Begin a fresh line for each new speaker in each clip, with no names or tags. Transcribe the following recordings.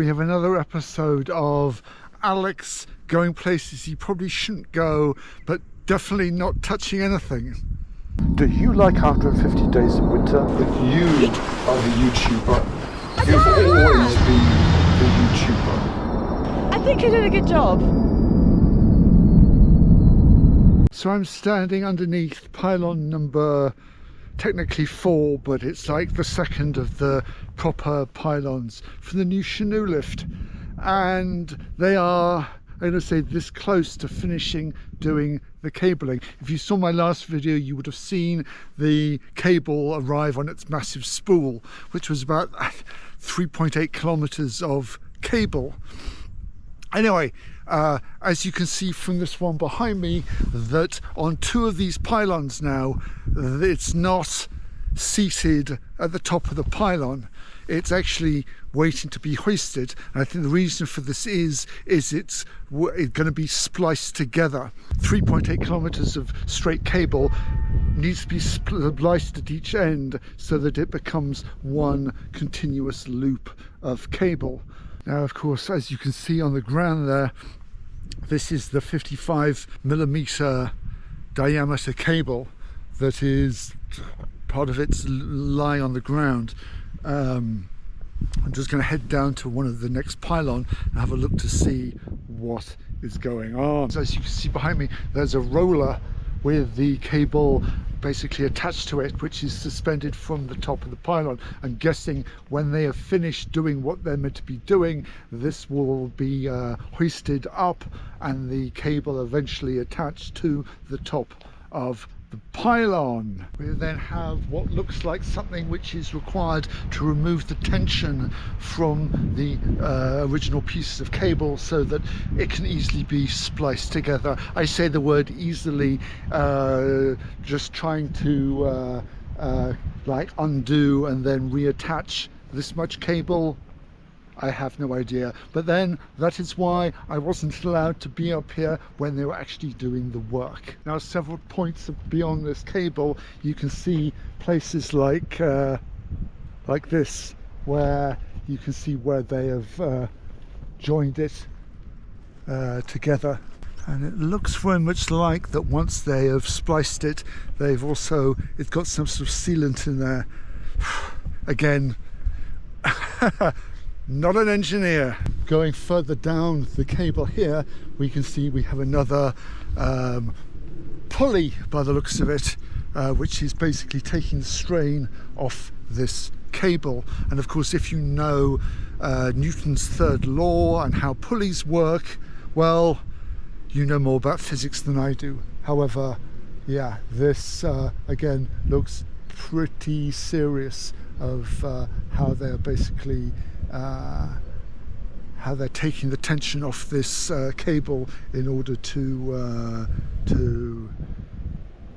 we have another episode of Alex going places he probably shouldn't go, but definitely not touching anything. Do you like 150 Days of Winter? But you are the YouTuber. You've always been the YouTuber.
I think I did a good job.
So I'm standing underneath pylon number technically 4, but it's like the second of the proper pylons for the new Chenus lift, and they are, I'm going to say, this close to finishing doing the cabling. If you saw my last video, you would have seen the cable arrive on its massive spool, which was about 3.8 kilometers of cable. Anyway, as you can see from this one behind me, that on 2 of these pylons now, it's not seated at the top of the pylon. It's actually waiting to be hoisted. And I think the reason for this is it's going to be spliced together. 3.8 kilometers of straight cable needs to be spliced at each end so that it becomes one continuous loop of cable. Now, of course, as you can see on the ground there, this is the 55mm diameter cable that is part of its lying on the ground. I'm just going to head down to one of the next pylon and have a look to see what is going on. So as you can see behind me, there's a roller with the cable basically attached to it, which is suspended from the top of the pylon. I'm guessing when they have finished doing what they're meant to be doing, this will be hoisted up and the cable eventually attached to the top of the pylon. We then have what looks like something which is required to remove the tension from the original pieces of cable so that it can easily be spliced together. I say the word easily, just trying to like undo and then reattach this much cable. I have no idea, but then that is why I wasn't allowed to be up here when they were actually doing the work. Now, several points beyond this cable, you can see places like this, where you can see where they have joined it together. And it looks very much like that once they have spliced it, it's got some sort of sealant in there. Again, not an engineer. Going further down the cable here, we can see we have another pulley by the looks of it, which is basically taking the strain off this cable. And of course, if you know Newton's third law and how pulleys work, well, you know more about physics than I do. However, yeah, this again looks pretty serious of how they're basically how they're taking the tension off this cable in order to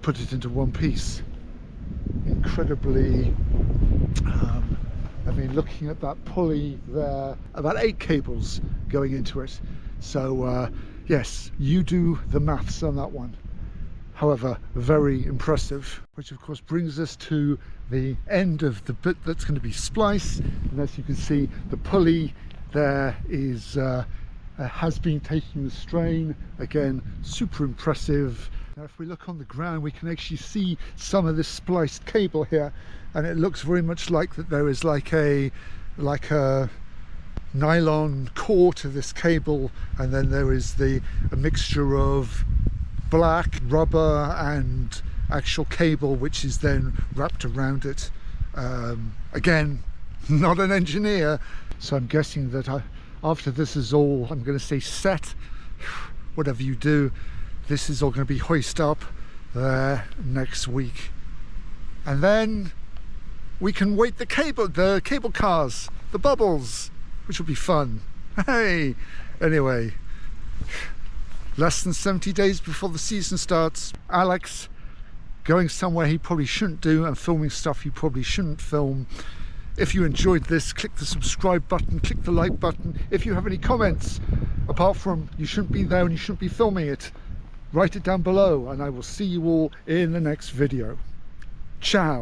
put it into one piece. Incredibly, I mean, looking at that pulley there, about 8 cables going into it. So yes, you do the maths on that one. However, very impressive. Which of course brings us to the end of the bit that's going to be spliced. And as you can see, the pulley there is has been taking the strain. Again, super impressive. Now, if we look on the ground, we can actually see some of this spliced cable here, and it looks very much like that there is like a nylon core to this cable, and then there is a mixture of black rubber and actual cable which is then wrapped around it. Again, not an engineer, so I'm guessing that after this is all, I'm going to say set, whatever you do, this is all going to be hoisted up there next week, and then we can wait the cable cars, the bubbles, which will be fun. Hey, anyway, less than 70 days before the season starts. Alex going somewhere he probably shouldn't do and filming stuff he probably shouldn't film. If you enjoyed this, click the subscribe button, click the like button. If you have any comments, apart from you shouldn't be there and you shouldn't be filming it, write it down below, and I will see you all in the next video. Ciao.